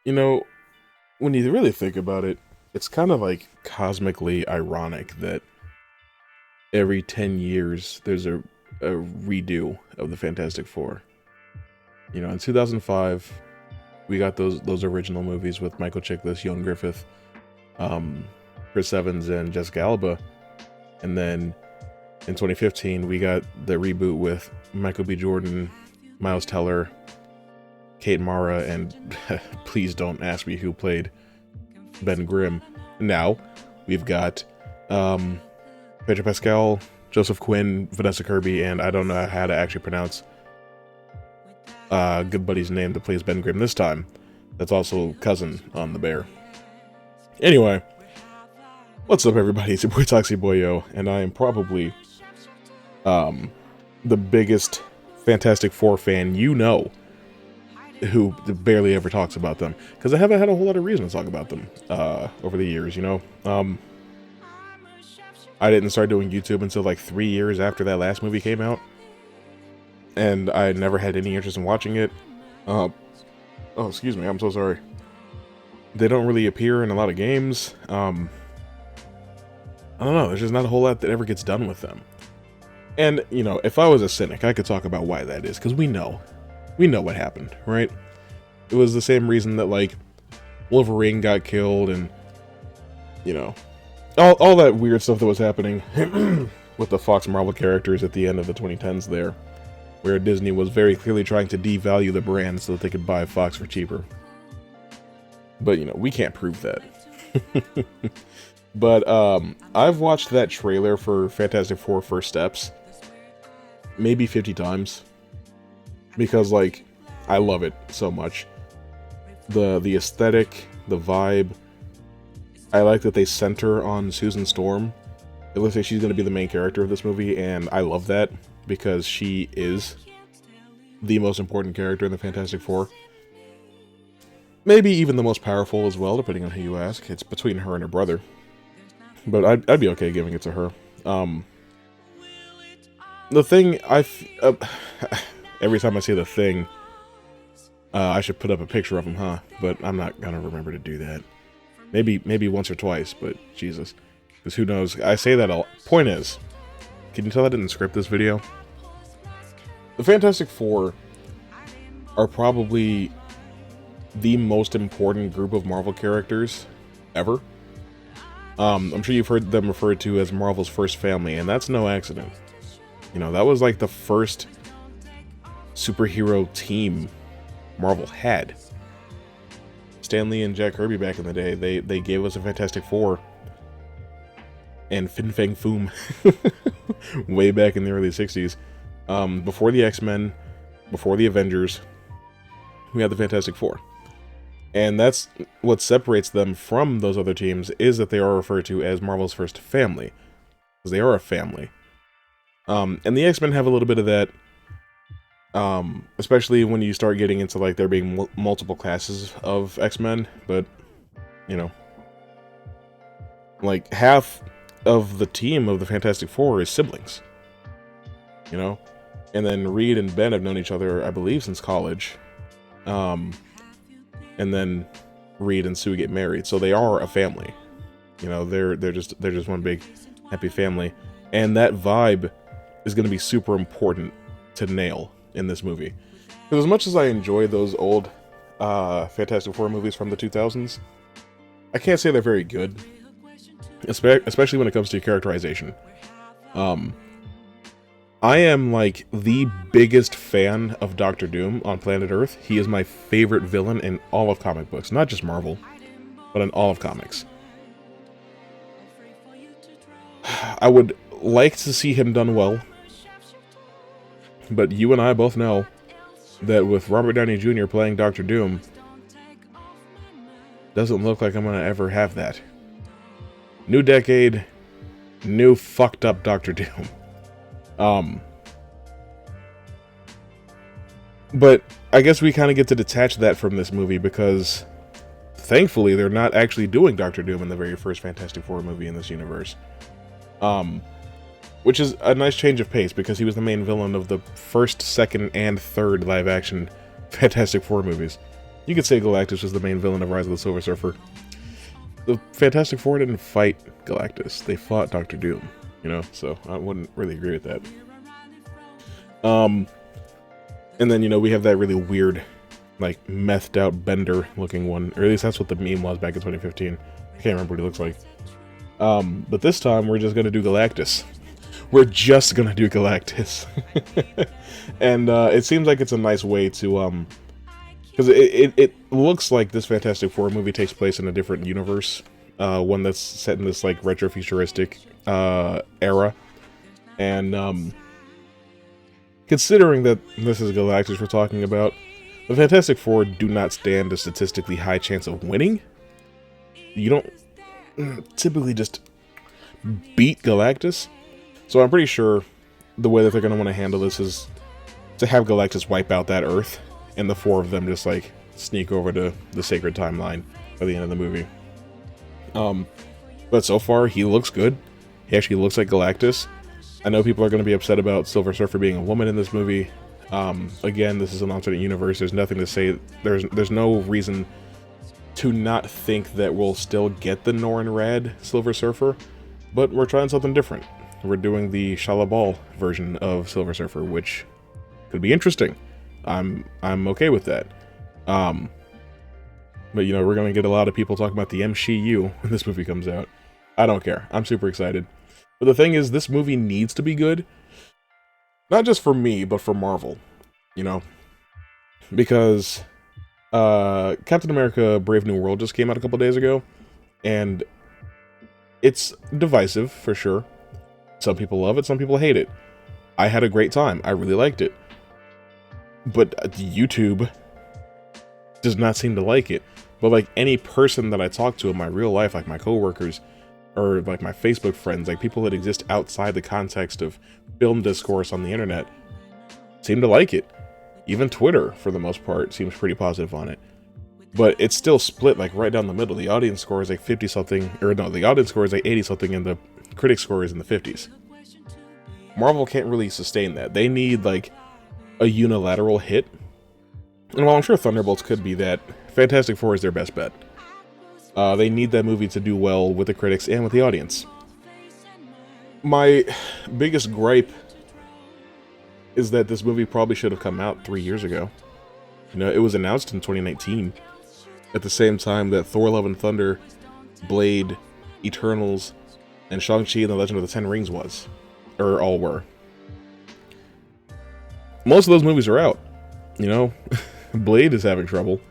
You know, when you really think about it, it's kind of like cosmically ironic that every 10 years there's a redo of the Fantastic Four. In 2005, we got those original movies with Michael Chiklis, Young Griffith, um, Chris Evans, and Jessica Alba. And then in 2015, we got the reboot with Michael B. Jordan, Miles Teller, Kate Mara, and please don't ask me who played Ben Grimm. Now, we've got Pedro Pascal, Joseph Quinn, Vanessa Kirby, and I don't know how to actually pronounce Good Buddy's name that plays Ben Grimm this time. That's also cousin on the bear. Anyway, what's up, everybody? It's your boy Toxie Boyo, and I am probably the biggest Fantastic Four fan who barely ever talks about them, because I haven't had a whole lot of reason to talk about them over the years. I didn't start doing YouTube until like 3 years after that last movie came out, and I never had any interest in watching it. Oh, excuse me, I'm so sorry. They don't really appear in a lot of games. I don't know, there's just not a whole lot that ever gets done with them. And, if I was a cynic, I could talk about why that is, because we know what happened, right? It was the same reason that, like, Wolverine got killed, and, all that weird stuff that was happening with the Fox Marvel characters at the end of the 2010s there, where Disney was very clearly trying to devalue the brand so that they could buy Fox for cheaper. But, we can't prove that. But, I've watched that trailer for Fantastic Four First Steps maybe 50 times. Because, like, I love it so much. The aesthetic, the vibe. I like that they center on Susan Storm. It looks like she's going to be the main character of this movie, and I love that, because she is the most important character in the Fantastic Four. Maybe even the most powerful as well, depending on who you ask. It's between her and her brother. But I'd be okay giving it to her. The Thing, every time I see The Thing, I should put up a picture of him, huh? But I'm not gonna remember to do that. Maybe once or twice, but Jesus. Because who knows? I say that a lot. Point is, can you tell I didn't script this video? The Fantastic Four are probably the most important group of Marvel characters ever. I'm sure you've heard them referred to as Marvel's first family, and that's no accident. That was like the first superhero team Marvel had. Stan Lee and Jack Kirby back in the day, they gave us a Fantastic Four and Fin Fang Foom way back in the early 60s. Before the X-Men, before the Avengers, we had the Fantastic Four. And that's what separates them from those other teams, is that they are referred to as Marvel's first family. Because they are a family. And the X-Men have a little bit of that, especially when you start getting into, like, there being multiple classes of X-Men, but, like, half of the team of the Fantastic Four is siblings, and then Reed and Ben have known each other, I believe, since college, and then Reed and Sue get married, so they are a family, they're just one big happy family, and that vibe is going to be super important to nail in this movie. Because as much as I enjoy those old Fantastic Four movies from the 2000s, I can't say they're very good. Especially when it comes to characterization. I am, like, the biggest fan of Doctor Doom on planet Earth. He is my favorite villain in all of comic books. Not just Marvel, but in all of comics. I would like to see him done well. But you and I both know that with Robert Downey Jr. playing Doctor Doom, doesn't look like I'm going to ever have that. New decade, new fucked up Doctor Doom. But I guess we kind of get to detach that from this movie, because thankfully they're not actually doing Doctor Doom in the very first Fantastic Four movie in this universe. Which is a nice change of pace, because he was the main villain of the first, second, and third live-action Fantastic Four movies. you could say Galactus was the main villain of Rise of the Silver Surfer. The Fantastic Four didn't fight Galactus. They fought Doctor Doom, you know, so I wouldn't really agree with that. And then, you know, we have that really weird, like, methed out Bender looking one, or at least that's what the meme was back in 2015. I can't remember what he looks like. But this time we're just gonna do Galactus. We're just gonna do Galactus. And it seems like it's a nice way to, because it looks like this Fantastic Four movie takes place in a different universe, one that's set in this, like, retro-futuristic era. And considering that this is Galactus we're talking about, the Fantastic Four do not stand a statistically high chance of winning. You don't typically just beat Galactus. So I'm pretty sure the way that they're going to want to handle this is to have Galactus wipe out that Earth, and the four of them just, like, sneak over to the Sacred Timeline by the end of the movie. But so far, he looks good. He actually looks like Galactus. I know people are going to be upset about Silver Surfer being a woman in this movie. Again, this is an alternate universe. There's nothing to say. There's no reason to not think that we'll still get the Norrin Rad Silver Surfer, but we're trying something different. We're doing the Shalabal version of Silver Surfer, which could be interesting. I'm okay with that. But, you know, we're going to get a lot of people talking about the MCU when this movie comes out. I don't care. I'm super excited. But the thing is, this movie needs to be good. Not just for me, but for Marvel. You know? Because Captain America Brave New World just came out a couple days ago. And it's divisive, for sure. Some people love it, some people hate it. I had a great time. I really liked it. But YouTube does not seem to like it. But, like, any person that I talk to in my real life, like my coworkers, or, like, my Facebook friends, like, people that exist outside the context of film discourse on the internet, seem to like it. Even Twitter, for the most part, seems pretty positive on it. But it's still split, like, right down the middle. The audience score is, like, 50-something, or no, the audience score is, like, 80-something, and the critic score is in the 50s. Marvel can't really sustain that. They need, like, a unilateral hit. And while I'm sure Thunderbolts could be that, Fantastic Four is their best bet. They need that movie to do well with the critics and with the audience. My biggest gripe is that this movie probably should have come out 3 years ago. You know, it was announced in 2019, at the same time that Thor: Love and Thunder, Blade, Eternals, and Shang-Chi and the Legend of the Ten Rings all were. Most of those movies are out, you know? Blade is having trouble,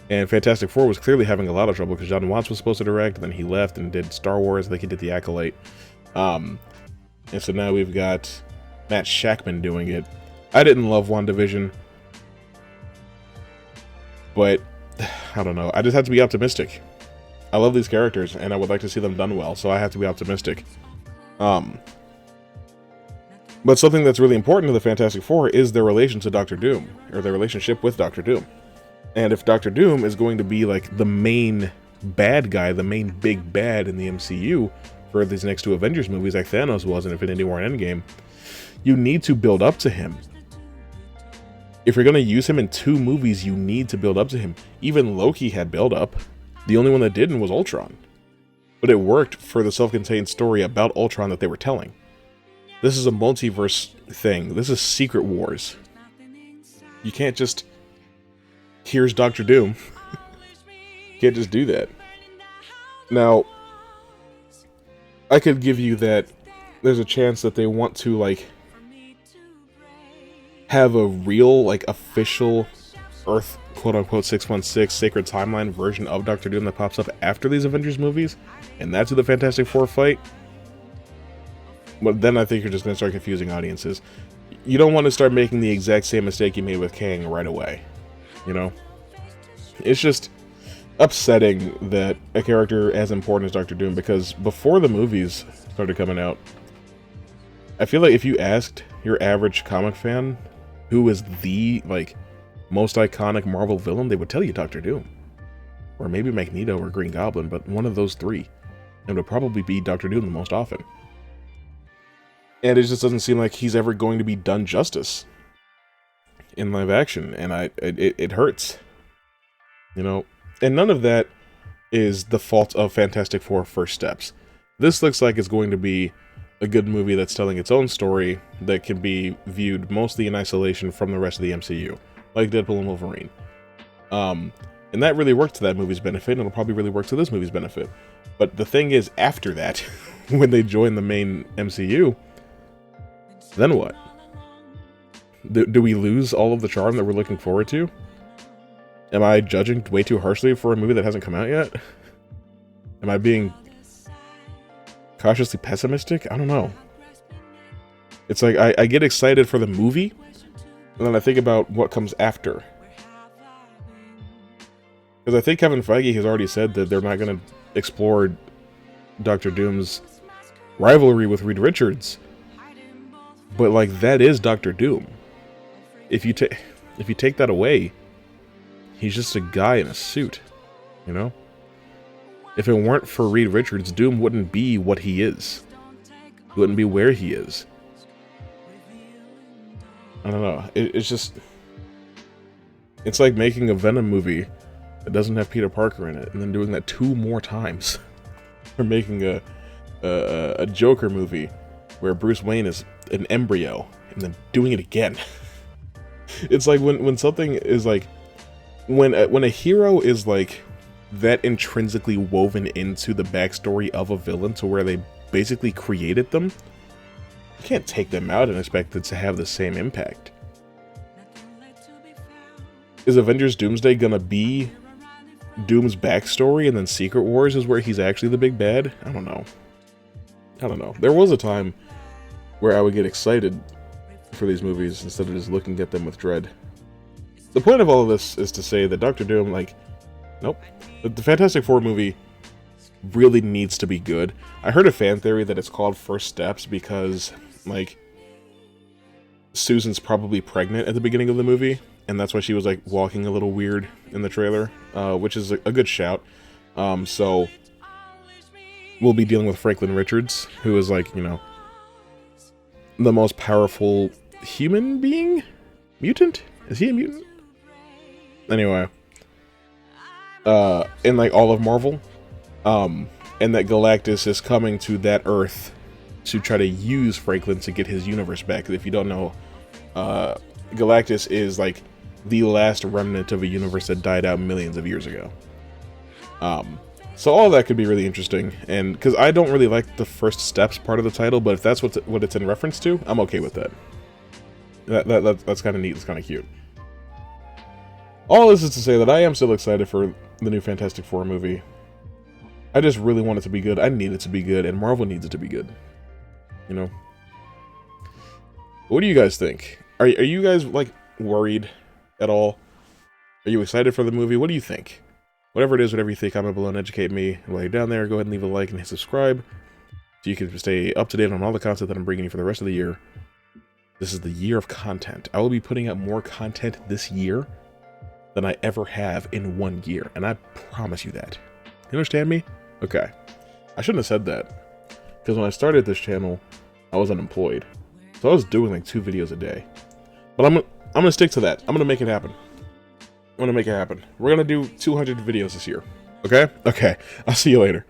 and Fantastic Four was clearly having a lot of trouble because John Watts was supposed to direct, and then he left and did Star Wars, like he did The Acolyte. And so now we've got Matt Shackman doing it. I didn't love WandaVision, but I don't know. I just have to be optimistic. I love these characters, and I would like to see them done well, so I have to be optimistic. But something that's really important to the Fantastic Four is their relation to Doctor Doom, or their relationship with Doctor Doom. And if Doctor Doom is going to be, like, the main bad guy, the main big bad in the MCU for these next two Avengers movies, like Thanos was in Infinity War and Endgame, you need to build up to him. If you're going to use him in 2 movies, you need to build up to him. Even Loki had build up. The only one that didn't was Ultron. But it worked for the self-contained story about Ultron that they were telling. This is a multiverse thing. This is Secret Wars. You can't just... Here's Doctor Doom. You can't just do that. Now, I could give you that there's a chance that they want to, like, have a real, like, official Earth, quote-unquote, 616 Sacred Timeline version of Doctor Doom that pops up after these Avengers movies, and that's who the Fantastic Four fight. But then I think you're just going to start confusing audiences. You don't want to start making the exact same mistake you made with Kang right away. You know? It's just upsetting that a character as important as Doctor Doom, because before the movies started coming out, I feel like if you asked your average comic fan who is the, like, most iconic Marvel villain, they would tell you Doctor Doom. Or maybe Magneto or Green Goblin, but one of those three. And it would probably be Doctor Doom the most often. And it just doesn't seem like he's ever going to be done justice in live action, and it hurts. you know? And none of that is the fault of Fantastic Four First Steps. This looks like it's going to be a good movie that's telling its own story that can be viewed mostly in isolation from the rest of the MCU, like Deadpool and Wolverine. And that really worked to that movie's benefit, and it'll probably really work to this movie's benefit. But the thing is, after that, when they join the main MCU, then what? Do we lose all of the charm that we're looking forward to? Am I judging way too harshly for a movie that hasn't come out yet? Am I being cautiously pessimistic? I don't know. It's like, I get excited for the movie, and then I think about what comes after. Because I think Kevin Feige has already said that they're not going to explore Doctor Doom's rivalry with Reed Richards. But, like, that is Doctor Doom. If you take that away, he's just a guy in a suit, you know? If it weren't for Reed Richards, Doom wouldn't be what he is. He wouldn't be where he is. I don't know. It's just... It's like making a Venom movie that doesn't have Peter Parker in it, and then doing that 2 more times. Or making a Joker movie where Bruce Wayne is an embryo, and then doing it again. It's like when something is like... When a hero is like that intrinsically woven into the backstory of a villain to where they basically created them, you can't take them out and expect it to have the same impact. Is Avengers Doomsday gonna be Doom's backstory and then Secret Wars is where he's actually the big bad? I don't know. There was a time where I would get excited for these movies instead of just looking at them with dread. The point of all of this is to say that Doctor Doom, like, nope. The Fantastic Four movie really needs to be good. I heard a fan theory that it's called First Steps because, like, Susan's probably pregnant at the beginning of the movie, and that's why she was, like, walking a little weird in the trailer, which is a good shout. So, we'll be dealing with Franklin Richards, who is, like, you know, the most powerful human being? Mutant? Is he a mutant? Anyway, in like all of Marvel, and that Galactus is coming to that Earth to try to use Franklin to get his universe back. If you don't know, Galactus is like the last remnant of a universe that died out millions of years ago. So all of that could be really interesting, and because I don't really like the First Steps part of the title, but if that's what it's in reference to, I'm okay with that. That's kind of neat. It's kind of cute. All this is to say that I am still excited for the new Fantastic Four movie. I just really want it to be good. I need it to be good, and Marvel needs it to be good. You know? What do you guys think? Are you guys, like, worried at all? Are you excited for the movie? What do you think? Whatever it is, whatever you think, comment below and educate me. And while you're down there, go ahead and leave a like and hit subscribe so you can stay up to date on all the content that I'm bringing you for the rest of the year. This is the year of content. I will be putting out more content this year than I ever have in 1 year, and I promise you that. You understand me? Okay. I shouldn't have said that, because when I started this channel, I was unemployed, so I was doing like 2 videos a day. But I'm gonna stick to that. I'm gonna make it happen. I'm gonna make it happen. We're gonna do 200 videos this year. Okay? Okay. I'll see you later.